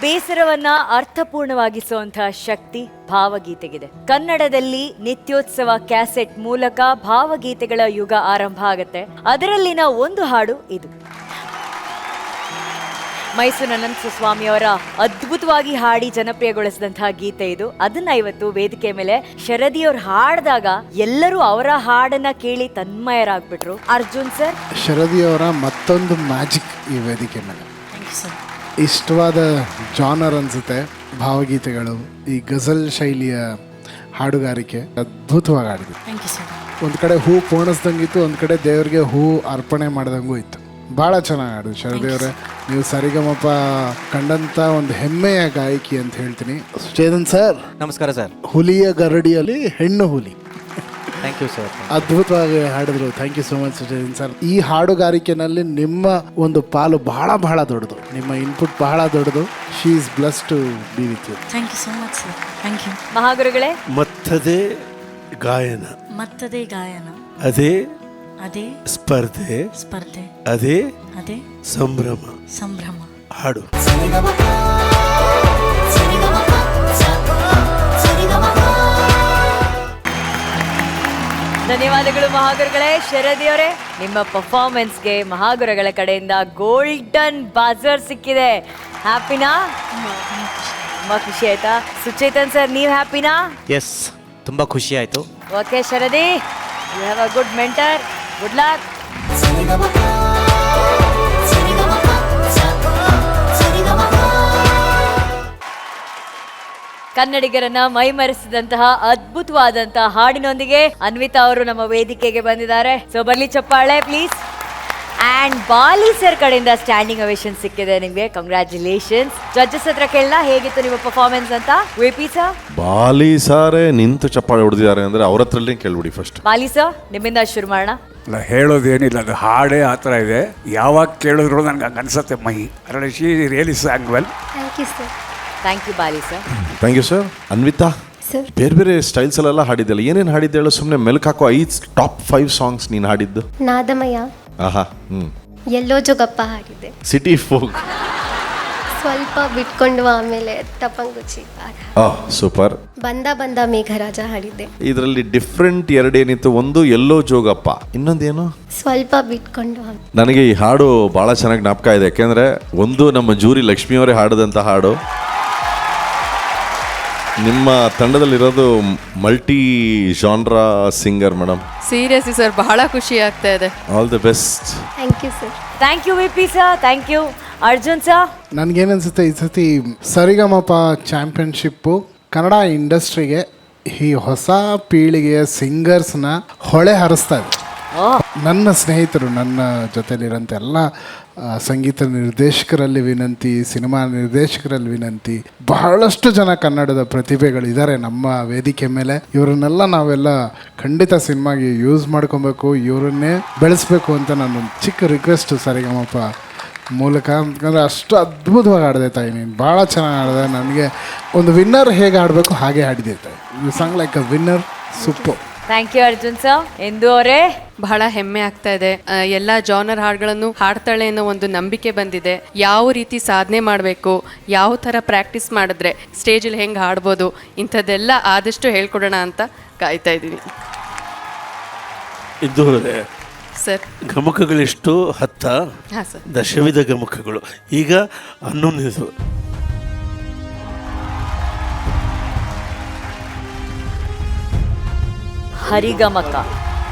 ಬೇಸರವನ್ನ ಅರ್ಥಪೂರ್ಣವಾಗಿಸುವಂತಹ ಶಕ್ತಿ ಭಾವಗೀತೆಗಿದೆ. ಕನ್ನಡದಲ್ಲಿ ನಿತ್ಯೋತ್ಸವ ಕ್ಯಾಸೆಟ್ ಮೂಲಕ ಭಾವಗೀತೆಗಳ ಯುಗ ಆರಂಭ ಆಗುತ್ತೆ. ಅದರಲ್ಲಿನ ಒಂದು ಹಾಡು ಇದು. ಮೈಸೂರು ಅನಂತ ಸ್ವಾಮಿ ಅವರ ಅದ್ಭುತವಾಗಿ ಹಾಡಿ ಜನಪ್ರಿಯಗೊಳಿಸಿದಂತಹ ಗೀತೆ ಇದು. ಅದನ್ನ ಇವತ್ತು ವೇದಿಕೆ ಮೇಲೆ ಶರದಿಯವ್ರು ಹಾಡಿದಾಗ ಎಲ್ಲರೂ ಅವರ ಹಾಡನ್ನ ಕೇಳಿ ತನ್ಮಯರಾಗ್ಬಿಟ್ರು. ಅರ್ಜುನ್ ಸರ್, ಶರದಿಯವರ ಮತ್ತೊಂದು ಮ್ಯಾಜಿಕ್ ಈ ವೇದಿಕೆ ಮೇಲೆ. ಇಷ್ಟವಾದ ಜಾನರ್ ಅನ್ಸುತ್ತೆ ಭಾವಗೀತೆಗಳು. ಈ ಗಜಲ್ ಶೈಲಿಯ ಹಾಡುಗಾರಿಕೆ ಅದ್ಭುತವಾಗಿ ಹಾಡಿದ್ರು. ಒಂದು ಕಡೆ ಹೂ ಪೋಣಿಸ್ದಂಗಿತ್ತು, ಒಂದು ಕಡೆ ದೇವರಿಗೆ ಹೂ ಅರ್ಪಣೆ ಮಾಡ್ದಂಗೂ ಇತ್ತು. ಭಾಳ ಚೆನ್ನಾಗಿ ಹಾಡಿದ್ರು ಶರದಿಯವರೇ. ನೀವು ಸರಿಗಮಪ ಕಂಡಂತ ಒಂದು ಹೆಮ್ಮೆಯ ಗಾಯಕಿ ಅಂತ ಹೇಳ್ತೀನಿ. ಚೇತನ್ ಸರ್ ನಮಸ್ಕಾರ ಸರ್. ಹುಲಿಯ ಗರಡಿಯಲ್ಲಿ ಹೆಣ್ಣು ಹುಲಿ, ಥ್ಯಾಂಕ್ ಯು ಸರ್. ಅದ್ಭುತವಾಗಿ ಹಾಡಿದ್ರು. Thank you so much Chetan sir. ಈ ಹಾಡುಗಾರಿಕೆನಲ್ಲಿ ನಿಮ್ಮ ಒಂದು ಪಾಲು ಬಹಳ ಬಹಳ ದೊಡ್ಡದು, ನಿಮ್ಮ ಇನ್ಪುಟ್ ಬಹಳ ದೊಡ್ಡದು. She is blessed to be with you. Thank you so much sir. Thank you ಮಹಾಗುರುಗಳೇ. ಮತ್ತದೇ ಗಾಯನ, ಮತ್ತದೇ ಗಾಯನ, ಅದೇ ಅದೇ ಸ್ಪರ್ಧೆ, ಸ್ಪರ್ಧೆ, ಅದೇ ಅದೇ ಸಂಭ್ರಮ. ಸಂಭ್ರಮ. ಹಾಡು. ಧನ್ಯವಾದಗಳು ಮಹಾಗುರುಗಳೇ. ಶರದಿಯವರೇ, ನಿಮ್ಮ ಪರ್ಫಾರ್ಮೆನ್ಸ್ಗೆ ಮಹಾಗುರುಗಳ ಕಡೆಯಿಂದ ಗೋಲ್ಡನ್ ಬಾಜರ್ ಸಿಕ್ಕಿದೆ. ಹ್ಯಾಪಿನಾ? ತುಂಬಾ ಖುಷಿ ಆಯ್ತಾ? ಸುಚೇತನ್ ಸರ್, ನೀವು ಹ್ಯಾಪಿನಾ? ಎಸ್, ತುಂಬ ಖುಷಿ ಆಯಿತು. Okay Sharadi, you have a good mentor. Good luck. ಕನ್ನಡಿಗರನ್ನ ಮೈಮರೆಸಿದಂತಹ ಅದ್ಭುತವಾದಂತಹ ಹಾಡಿನೊಂದಿಗೆ ಅನ್ವಿತಾ ಅವರು ನಮ್ಮ ವೇದಿಕೆಗೆ ಬಂದಿದ್ದಾರೆ. ಸೊ ಬರ್ಲಿ ಚಪ್ಪಾಳೆ ಪ್ಲೀಸ್. ಅಂಡ್ ಬಾಲಿ ಸರ್ ಕಡೆಯಿಂದ ಸ್ಟ್ಯಾಂಡಿಂಗ್ ಅವೇಶನ್ ಸಿಕ್ಕಿದೆ ನಿಮ್ಗೆ. ಕಂಗ್ರ್ಯಾಚುಲೇಷನ್ಸ್. ಜಡ್ಜಸ್ ಹತ್ರ ಕೇಳಲ್ಲ ಹೇಗಿತ್ತು ನಿಮ್ಮ ಪರ್ಫಾರ್ಮೆನ್ಸ್ ಅಂತ. ವಿಪಿ ಸರ್, ಬಾಲಿ ಸಾರೇ ನಿಂತು ಚಪ್ಪಾಳೆ ಹೊಡೆದಿದ್ದಾರೆ ಅಂದ್ರೆ ಅವ್ರ ಹತ್ರಲ್ಲೇ ಕೇಳ್ಬಿಡಿ ಫಸ್ಟ್. ಬಾಲಿ ಸರ್, ನಿಮ್ಮಿಂದ ಶುರು ಮಾಡೋಣ. ಅಲ್ಲ, ಹೇಳೋದೇನಿಲ್ಲ, ಅದು ಹಾಡೇ ಆ ಥರ ಇದೆ. ಯಾವಾಗ ಕೇಳಿದ್ರು ನನಗೆ ಹಂಗೆ ಅನ್ಸುತ್ತೆ ಮೈ. ಅದರಲ್ಲಿ she really sang well. Thank you sir. Thank you Bali sir. Thank you sir. Anvita, ಬೇರೆ ಬೇರೆ ಸ್ಟೈಲ್ಸ್ ಅಲ್ಲೆಲ್ಲ ಹಾಡಿದ್ದೆಲ್ಲ, ಏನೇನು ಹಾಡಿದ್ದೆ ಹೇಳು? ಸುಮ್ಮನೆ ಮೆಲ್ಕ್ ಹಾಕೋ 5 ಟಾಪ್ 5 ಸಾಂಗ್ಸ್ ನೀನು ಹಾಡಿದ್ದು. ನಾದಮಯ, ಆಹಾ, ಎಲ್ಲೋ ಜೋಗಪ್ಪ ಹಾಡಿದ್ದೆ. ಸಿಟಿ ಫೋಕ್, ಸ್ವಲ್ಪ ಬಿಟ್ಕೊಂಡು ಆಮೇಲೆ ಟಪಂಗುಚಿ, ಸೂಪರ್. ಬಂದ ಬಂದ ಮೇಘರಾಜ ಹಾಡಿದ್ದೆ. ಇದರಲ್ಲಿ ಡಿಫ್ರೆಂಟ್ ಎರಡೇನಿತ್ತು, ಒಂದು ಎಲ್ಲೋ ಜೋಗಪ್ಪ, ಇನ್ನೊಂದೇನು ಸ್ವಲ್ಪ ಬಿಟ್ಕೊಂಡು. ನನಗೆ ಈ ಹಾಡು ಭಾಳ ಚೆನ್ನಾಗಿ ಜ್ಞಾಪಕ ಇದೆ. ಯಾಕೆಂದರೆ ಒಂದು ನಮ್ಮ ಜೂರಿ ಲಕ್ಷ್ಮಿಯವರೇ ಹಾಡಿದಂಥ ಹಾಡು. ನಿಮ್ಮ ತಂಡದಲ್ಲಿರೋದು multi genre singer madam. Seriously sir, ಬಹಳ ಖುಷಿ ಆಗ್ತಾ ಇದೆ. All the best. Thank you sir. Thank you VP sir. Thank you Arjun sir. ನನಗೇನನ್ಸುತ್ತೆ, ಈ ಸತಿ ಸರಿಗಮಪ ಚಾಂಪಿಯನ್ಶಿಪ್ಪು ಕನ್ನಡ ಇಂಡಸ್ಟ್ರಿಗೆ ಈ ಹೊಸ ಪೀಳಿಗೆಯ ಸಿಂಗರ್ಸ್ನ ಹೊಳೆ ಹರಿಸ್ತಾ ಇದೆ. ನನ್ನ ಸ್ನೇಹಿತರು, ನನ್ನ ಜೊತೆಲಿರೋಂಥ ಎಲ್ಲ ಸಂಗೀತ ನಿರ್ದೇಶಕರಲ್ಲಿ ವಿನಂತಿ, ಸಿನಿಮಾ ನಿರ್ದೇಶಕರಲ್ಲಿ ವಿನಂತಿ, ಬಹಳಷ್ಟು ಜನ ಕನ್ನಡದ ಪ್ರತಿಭೆಗಳಿದ್ದಾರೆ ನಮ್ಮ ವೇದಿಕೆ ಮೇಲೆ. ಇವರನ್ನೆಲ್ಲ ನಾವೆಲ್ಲ ಖಂಡಿತ ಸಿನಿಮಾಗೆ ಯೂಸ್ ಮಾಡ್ಕೊಬೇಕು, ಇವರನ್ನೇ ಬೆಳೆಸ್ಬೇಕು ಅಂತ ನಾನೊಂದು ಚಿಕ್ಕ ರಿಕ್ವೆಸ್ಟ್ ಸರಿಗಮಪ ಮೂಲಕ. ಯಾಕಂದರೆ ಅಷ್ಟು ಅದ್ಭುತವಾಗಿ ಹಾಡಿದೆ ತಾಯಿ, ನೀನು ಭಾಳ ಚೆನ್ನಾಗಿ ಹಾಡಿದೆ. ನನಗೆ ಒಂದು ವಿನ್ನರ್ ಹೇಗೆ ಹಾಡಬೇಕು ಹಾಗೆ ಹಾಡಿದೆ ತಾಯಿ. You song like a winner. Super. Thank you Arjun sir. ಎಂದು ಅವರೇ, ಬಹಳ ಹೆಮ್ಮೆ ಆಗ್ತಾ ಇದೆ. ಎಲ್ಲ ಜಾನರ್ ಹಾಡುಗಳನ್ನು ಹಾಡ್ತಾಳೆ ಅನ್ನೋ ಒಂದು ನಂಬಿಕೆ ಬಂದಿದೆ. ಯಾವ ರೀತಿ ಸಾಧನೆ ಮಾಡಬೇಕು, ಯಾವ ಥರ ಪ್ರಾಕ್ಟೀಸ್ ಮಾಡಿದ್ರೆ ಸ್ಟೇಜಲ್ಲಿ ಹೆಂಗೆ ಹಾಡ್ಬೋದು, ಇಂಥದ್ದೆಲ್ಲ ಆದಷ್ಟು ಹೇಳ್ಕೊಡೋಣ ಅಂತ ಕಾಯ್ತಾ ಇದ್ದೀನಿ. ಇದು ಸರ್, ಗಮಕಗಳೆಷ್ಟು 10? ಹಾಂ ಸರ್. ದಶವಿಧ ಗಮಕಗಳು. ಈಗ 11. ಹರಿಗಮಕ.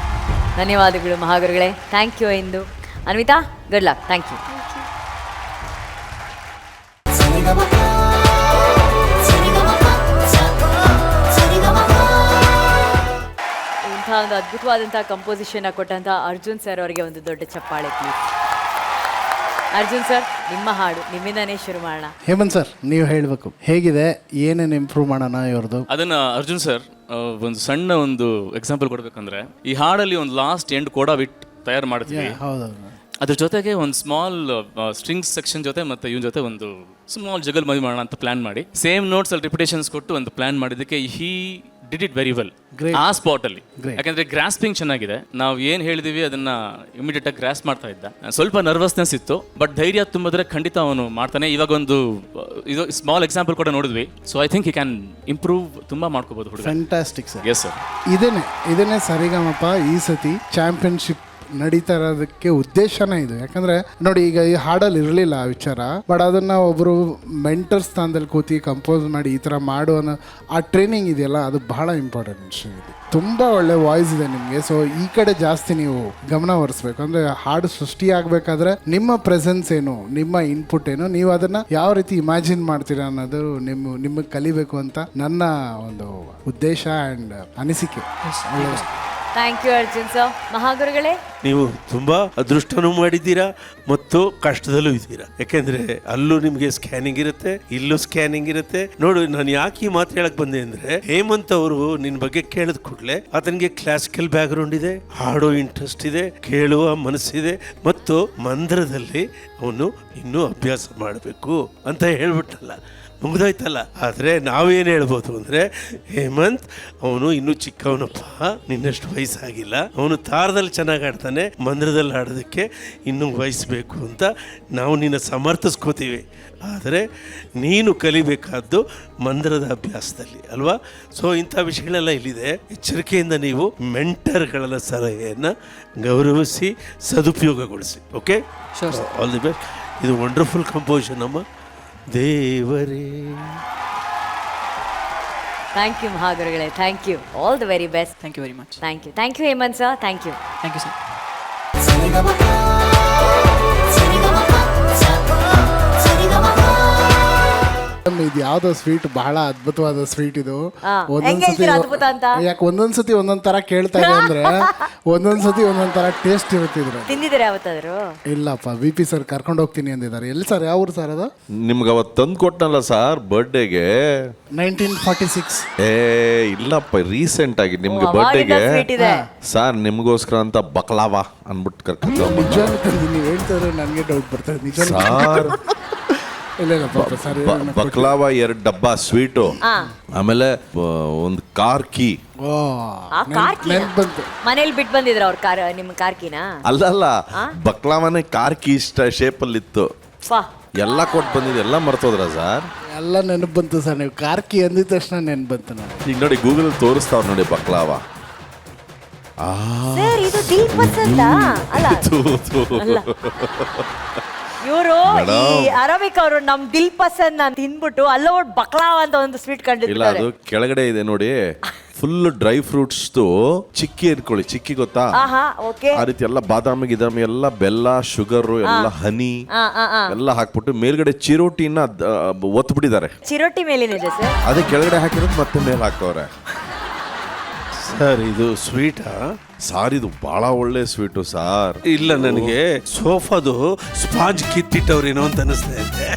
ಧನ್ಯವಾದಗಳು ಮಹಾಗುರುಗಳೇ. Thank you. ಎಂದು Anvita, good luck. Thank you. ಇಂಥ ಒಂದು ಅದ್ಭುತವಾದಂತಹ ಕಂಪೋಸಿಷನ್ ಕೊಟ್ಟಂತಹ ಅರ್ಜುನ್ ಸರ್ ಅವರಿಗೆ ಒಂದು ದೊಡ್ಡ ಚಪ್ಪಾಳೆ ಪ್ಲೀಸ್. ಅರ್ಜುನ್ ಸರ್, ನಿಮ್ಮ ಹಾಡು ನಿಮ್ಮಿಂದಾನೇ ಶುರು ಮಾಡೋಣ. ಹೇಮಂತ್ ಸರ್, ನೀವು ಹೇಳಬೇಕು ಹೇಗಿದೆ, ಏನೇನು ಇಂಪ್ರೂವ್ ಮಾಡೋಣ ಇವ್ರದ್ದು. ಅದನ್ನು ಅರ್ಜುನ್ ಸರ್ ಒಂದು ಸಣ್ಣ ಒಂದು ಎಕ್ಸಾಂಪಲ್ ಕೊಡ್ಬೇಕಂದ್ರೆ, ಈ ಹಾಡಲ್ಲಿ ಒಂದು ಲಾಸ್ಟ್ ಎಂಡ್ ಕೋಡಾ ಬಿಟ್ ತಯಾರು ಮಾಡ್ತೀವಿ. ಹೌದು. ಅದ್ರ ಜೊತೆಗೆ ಒಂದು ಸ್ಮಾಲ್ ಸ್ಟ್ರಿಂಗ್ಸ್ ಸೆಕ್ಷನ್ ಜೊತೆ ಮತ್ತೆ ಇವನ್ ಜೊತೆ ಒಂದು ಸ್ಮಾಲ್ ಜಗಲ್ ಮದುವೆ ಮಾಡೋಣ ಅಂತ ಪ್ಲಾನ್ ಮಾಡಿ ಸೇಮ್ ನೋಟ್ಸ್ ಅಲ್ಲಿ ರಿಪಿಟೇಷನ್ಸ್ ಕೊಟ್ಟು ಒಂದು ಪ್ಲಾನ್ ಮಾಡಿದ್ದಕ್ಕೆ he did it very well ಆ ಸ್ಪಾಟ್ ಅಲ್ಲಿ. ಯಾಕಂದ್ರೆ ಗ್ರಾಸ್ಪಿಂಗ್ ಚೆನ್ನಾಗಿದೆ, ನಾವು ಏನ್ ಹೇಳಿದೀವಿ ಅದನ್ನ ಇಮಿಡಿಯೇಟ್ ಆಗಿ ಗ್ರಾಸ್ ಮಾಡ್ತಾ ಇದ್ದ. ಸ್ವಲ್ಪ ನರ್ವಸ್ನೆಸ್ ಇತ್ತು, ಬಟ್ ಧೈರ್ಯ ತುಂಬಿದ್ರೆ ಖಂಡಿತ ಅವನು ಮಾಡ್ತಾನೆ. ಇವಾಗ ಒಂದು ಇದು ಸ್ಮಾಲ್ ಎಕ್ಸಾಂಪಲ್ ಕೂಡ ನೋಡಿದ್ವಿ. So I think he can improve, ತುಂಬಾ ಮಾಡ್ಕೋಬಹುದು ಹುಡುಗ. Fantastic sir. Yes sir. ಇದನ್ನೇ ಸರಿಗಮಪ ಈ ಸತಿ ಚಾಂಪಿಯನ್ಶಿಪ್ ನಡೀತಾ ಇರೋದಕ್ಕೆ ಉದ್ದೇಶನೇ ಇದು. ಯಾಕಂದ್ರೆ ನೋಡಿ, ಈಗ ಈ ಹಾಡಲ್ಲಿ ಇರಲಿಲ್ಲ ಆ ವಿಚಾರ, ಬಟ್ ಅದನ್ನ ಒಬ್ಬರು ಮೆಂಟರ್ ಸ್ಥಾನದಲ್ಲಿ ಕೂತಿ ಕಂಪೋಸ್ ಮಾಡಿ ಈ ಥರ ಮಾಡು ಅನ್ನೋ ಆ ಟ್ರೈನಿಂಗ್ ಇದೆಯಲ್ಲ, ಅದು ಬಹಳ ಇಂಪಾರ್ಟೆಂಟ್ ವಿಷಯ ಇದೆ. ತುಂಬ ಒಳ್ಳೆ ವಾಯ್ಸ್ ಇದೆ ನಿಮಗೆ. ಸೊ ಈ ಕಡೆ ಜಾಸ್ತಿ ನೀವು ಗಮನ ಹರಿಸ್ಬೇಕು. ಅಂದರೆ ಹಾಡು ಸೃಷ್ಟಿಯಾಗಬೇಕಾದ್ರೆ ನಿಮ್ಮ ಪ್ರೆಸೆನ್ಸ್ ಏನು, ನಿಮ್ಮ ಇನ್ಪುಟ್ ಏನು, ನೀವು ಅದನ್ನು ಯಾವ ರೀತಿ ಇಮ್ಯಾಜಿನ್ ಮಾಡ್ತೀರಾ ಅನ್ನೋದು ನಿಮಗೆ ಕಲಿಬೇಕು ಅಂತ ನನ್ನ ಒಂದು ಉದ್ದೇಶ ಆ್ಯಂಡ್ ಅನಿಸಿಕೆ. Thank you Arjun sir. ಮಹಾಗುರುಗಳೇ, ನೀವು ತುಂಬ ಅದೃಷ್ಟನೂ ಮಾಡಿದ್ದೀರಾ ಮತ್ತು ಕಷ್ಟದಲ್ಲೂ ಇದ್ದೀರಾ. ಯಾಕೆಂದ್ರೆ ಅಲ್ಲೂ ನಿಮಗೆ ಸ್ಕ್ಯಾನಿಂಗ್ ಇರುತ್ತೆ, ಇಲ್ಲೂ ಸ್ಕ್ಯಾನಿಂಗ್ ಇರುತ್ತೆ. ನೋಡು, ನಾನು ಯಾಕೆ ಈ ಮಾತು ಹೇಳಕ್ ಬಂದೆ ಅಂದ್ರೆ, ಹೇಮಂತ್ ಅವರು ನಿನ್ನ ಬಗ್ಗೆ ಕೇಳಿದ ಕೂಡಲೇ ಆತನಿಗೆ ಕ್ಲಾಸಿಕಲ್ ಬ್ಯಾಕ್ಗ್ರೌಂಡ್ ಇದೆ, ಹಾಡೋ ಇಂಟ್ರೆಸ್ಟ್ ಇದೆ, ಕೇಳುವ ಮನಸ್ಸಿದೆ, ಮತ್ತು ಮಂದಿರದಲ್ಲಿ ಅವನು ಇನ್ನೂ ಅಭ್ಯಾಸ ಮಾಡಬೇಕು ಅಂತ ಹೇಳ್ಬಿಟ್ಟಲ್ಲ, ಮುಗ್ದೋಯ್ತಲ್ಲ. ಆದರೆ ನಾವೇನು ಹೇಳ್ಬೋದು ಅಂದರೆ, ಹೇಮಂತ್ ಅವನು ಇನ್ನೂ ಚಿಕ್ಕವನಪ್ಪ, ನಿನ್ನಷ್ಟು ವಯಸ್ಸಾಗಿಲ್ಲ, ಅವನು ತಾರದಲ್ಲಿ ಚೆನ್ನಾಗಿ ಆಡ್ತಾನೆ, ಮಂದಿರದಲ್ಲಿ ಆಡೋದಕ್ಕೆ ಇನ್ನೂ ವಯಸ್ಸಬೇಕು ಅಂತ ನಾವು ನಿನ್ನ ಸಮರ್ಥಿಸ್ಕೋತೀವಿ. ಆದರೆ ನೀನು ಕಲಿಬೇಕಾದ್ದು ಮಂದಿರದ ಅಭ್ಯಾಸದಲ್ಲಿ ಅಲ್ವಾ? ಸೊ ಇಂಥ ವಿಷಯಗಳೆಲ್ಲ ಇಲ್ಲಿದೆ. ಎಚ್ಚರಿಕೆಯಿಂದ ನೀವು ಮೆಂಟರ್ಗಳ ಸಲಹೆಯನ್ನು ಗೌರವಿಸಿ ಸದುಪಯೋಗಗೊಳಿಸಿ. Okay, all the best. ಇದು ವಂಡರ್ಫುಲ್ ಕಂಪೋಸಿಷನ್ ಅಮ್ಮ, ದೇವರೇ. ಥ್ಯಾಂಕ್ ಯು ಮಹಾಗುರುಗಳೇ. Thank you. All the very best. Thank you very much. Thank you Hemant sir. Thank you. Thank you sir. ಇದು ಯಾವ್ದೋ ಸ್ವೀಟ್, ಬಹಳ ಅದ್ಭುತವಾದ ಸ್ವೀಟ್ ಇದು. ಹೆಂಗ್ ಹೇಳ್ತೀರಾ ಅದ್ಭುತ ಅಂತ? ಯಾಕೆ ಒಂದೊಂದ್ಸತಿ ಒಂದೊಂದ್ ತರ ಕೇಳ್ತಾ ಇದೆ ಅಂದ್ರೆ, ಒಂದೊಂದ್ಸತಿ ಒಂದೊಂದ್ ತರ ಟೇಸ್ಟ್ ಇರುತ್ತೆ ಇದ್ರೆ. ತಿಂದಿದ್ದೀರಾ ಯಾವತ್ತಾದ್ರು? ಇಲ್ಲಪ್ಪ, VP ಸರ್ ಕರ್ಕೊಂಡು ಹೋಗ್ತೀನಿ ಅಂದಿದ್ದಾರೆ. ಎಲ್ಲಿ ಸರ್, ಯಾವ ಊರು ಸರ್ ಅದು? ನಿಮ್ಗೆ ಅವತ್ತು ತಂದು ಕೊಟ್ಟನಲ್ಲ ಸರ್ ಬರ್ಡೇಗೆ, 1946. ಇಲ್ಲಪ್ಪ, ರೀಸೆಂಟ್ ಆಗಿ ನಿಮ್ಗೆ ಅವಾಗಿಂದ ಬರ್ಡೇಗೆ sweet ಇದೆ. ಸರ್ ನಿಮ್ಗೋಸ್ಕರ ಅಂತ ಬಕ್ಲಾವಾ ಅನ್ಬಿಟ್ಟು ಕರ್ಕೊಂಡು ನಿಜವಾಗ್ಲೂ ತಂದು ನೀವು ಹೇಳ್ತಾರೆ, ನನಗೆ ಡೌಟ್ ಬರ್ತದೆ ನಿಜ. ಸರ್ ಇಲ್ಲ ಪಾಪ ಸರ್, ಬಕ್ಲಾವಾ 2 ಡಬ್ಬ ಸ್ವೀಟು, ಆಮೇಲೆ ಒಂದು ಕಾರ್ ಕೀ. ಆ ಕಾರ್ ಕೀ ನೆನ್ಪು ಬಂತು. ಮನೇಲಿ ಬಿಟ್ಟು ಬಂದಿದ್ರ ಅವ್ರ ಕಾರ್, ನಿಮ್ಮ ಕಾರ್ ಕೀನಾ? ಅಲ್ಲ, ಬಕ್ಲಾವಾನೆ ಕಾರ್ ಕೀ ಇಷ್ಟ ಶೇಪಲ್ಲಿ ಇತ್ತು. ಎಲ್ಲ ಕೊಟ್ಟು ಬಂದಿದ್ದು, ಎಲ್ಲ ಮರ್ತೋದ್ರ ಸರ್? ಎಲ್ಲ ನೆನಪು ಬಂತು ಸರ್. ನೀವು ಕಾರ್ಕಿ ಅಂದಿದ ತಕ್ಷಣ ನೆನಪು ಬಂತು ನನಗೆ. ಈಗ ನೋಡಿ, ಗೂಗಲ್ ತೋರಿಸ್ತಾವ್ ನೋಡಿ ಬಕ್ಲಾವಾ. ಸರ್, ಇದು ದಿಲ್ ಪಸಂದ ಅಲ್ಲ? ಅಲ್ಲ, ಇವರು ಈ ಅರಬಿಕ್ ಅವರು ನಮ್ ದಿಲ್ ಪಸಂದ್ ಅಂತ ತಿನ್ಬಿಟ್ಟು ಅಲ್ಲೋ ಬಕ್ಲಾವ್ ಅಂತ ಒಂದು ಸ್ವೀಟ್ ಇಲ್ಲ, ಕಂಡಿದ್ದಾರೆ. ಅದು ಕೆಳಗಡೆ ಇದೆ ನೋಡಿ, ಫುಲ್ ಡ್ರೈ ಫ್ರೂಟ್ಸ್ ಚಿಕ್ಕಿ ಇಟ್ಕೊಳ್ಳಿ. ಚಿಕ್ಕಿ ಗೊತ್ತಾ? ಓಕೆ. ಆ ರೀತಿ ಎಲ್ಲ ಬಾದಾಮಿ ಗಿದಾಮಿ ಎಲ್ಲ, ಬೆಲ್ಲ, ಶುಗರ್ ಎಲ್ಲ, ಹನಿ ಎಲ್ಲ ಹಾಕ್ಬಿಟ್ಟು ಮೇಲ್ಗಡೆ ಚಿರೋಟಿನ ಒತ್ಬಿಟ್ಟಿದ್ದಾರೆ. ಚಿರೋಟಿ ಮೇಲೇನಿದೆ ಸರ್? ಅದೇ ಕೆಳಗಡೆ ಹಾಕಿರೋದು ಮತ್ತೆ ಮೇಲೆ ಹಾಕವ್ರೆ. ಸರ್ ಇದು ಸ್ವೀಟಾ? ಸಾರ್ ಇದು ಬಹಳ ಒಳ್ಳೆ ಸ್ವೀಟು ಸಾರ್. ಇಲ್ಲ, ನನಗೆ ಸೋಫಾದು ಸ್ಪಾಂಜ್ ಕಿತ್ತಿಟ್ಟವ್ರೇನೋ ಅಂತ ಅನಿಸ್ತಾ ಇದೆ.